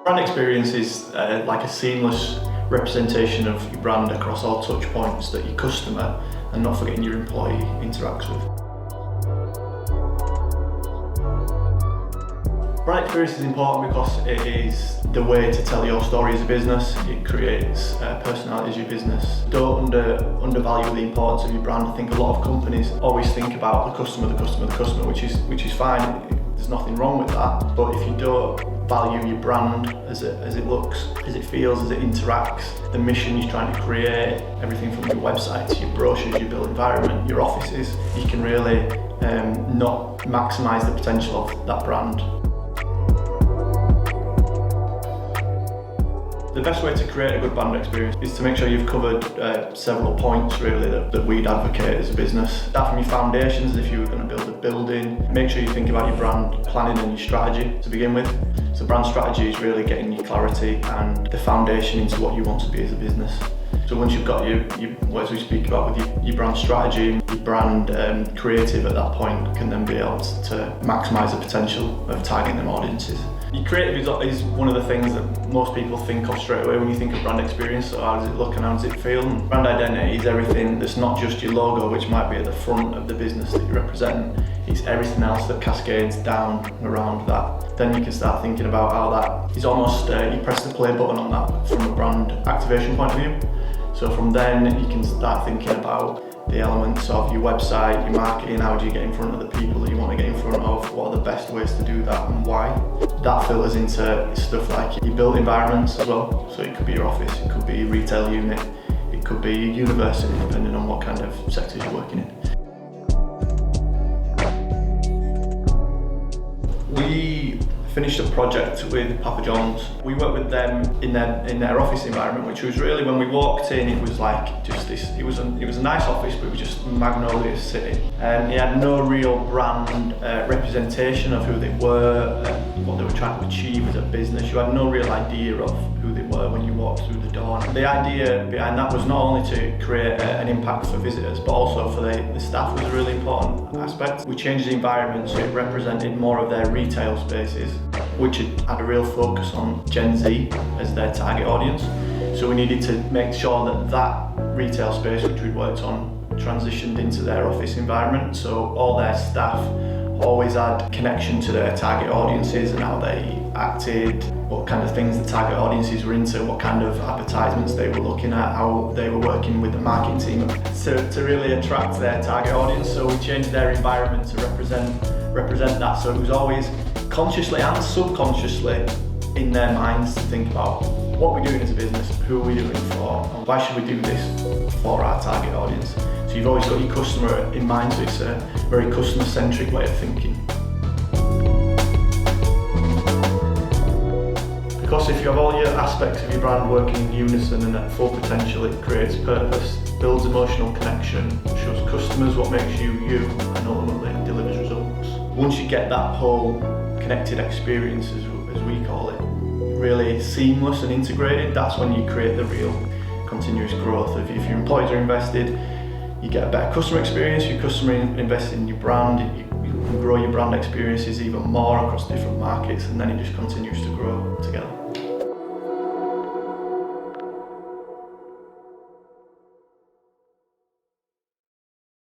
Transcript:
Brand experience is like a seamless representation of your brand across all touch points that your customer, and not forgetting your employee, interacts with. Brand experience is important because it is the way to tell your story as a business. It creates personality as your business. Don't undervalue the importance of your brand. I think a lot of companies always think about the customer, which is fine. There's nothing wrong with that. But if you don't value your brand as it looks, as it feels, as it interacts, the mission you're trying to create, everything from your website to your brochures, your built environment, your offices, you can really not maximise the potential of that brand. The best way to create a good brand experience is to make sure you've covered several points really that we'd advocate as a business. Start from your foundations, as if you were going to build a building. Make sure you think about your brand planning and your strategy to begin with. So brand strategy is really getting your clarity and the foundation into what you want to be as a business. So once you've got your as we speak about with your brand strategy, your brand creative at that point can then be able to maximise the potential of targeting them audiences. Your creative is one of the things that most people think of straight away when you think of brand experience. So how does it look and how does it feel? And brand identity is everything that's not just your logo, which might be at the front of the business that you represent. It's everything else that cascades down around that. Then you can start thinking about how that is almost, you press the play button on that from a brand activation point of view. So from then you can start thinking about the elements of your website, your marketing, how do you get in front of the people that you want to get in front of, what are the best ways to do that and why. That filters into stuff like your built environments as well. So it could be your office, it could be your retail unit, it could be your university, depending on what kind of sectors you're working in. We finished a project with Papa John's. We worked with them in their office environment, which was really, when we walked in, it was like just this. It was a nice office, but it was just Magnolia City, and it had no real brand representation of who they were, what they were trying to achieve as a business. You had no real idea of who they were when you walked through the door. And the idea behind that was not only to create an impact for visitors, but also for the staff was a really important aspect. We changed the environment so it represented more of their retail spaces, which had a real focus on Gen Z as their target audience. So we needed to make sure that retail space which we'd worked on transitioned into their office environment. So all their staff always had connection to their target audiences and how they acted, what kind of things the target audiences were into, what kind of advertisements they were looking at, how they were working with the marketing team to really attract their target audience. So we changed their environment to represent that. So it was always consciously and subconsciously in their minds to think about what we're doing as a business, who are we doing it for, and why should we do this for our target audience. So you've always got your customer in mind, so it's a very customer-centric way of thinking. Because if you have all your aspects of your brand working in unison and at full potential, it creates purpose, builds emotional connection, shows customers what makes you you, and ultimately delivers results. Once you get that whole connected experience, as we call it, really seamless and integrated, that's when you create the real continuous growth. If your employees are invested, you get a better customer experience, your customer invested in your brand, you can grow your brand experiences even more across different markets, and then it just continues to grow together.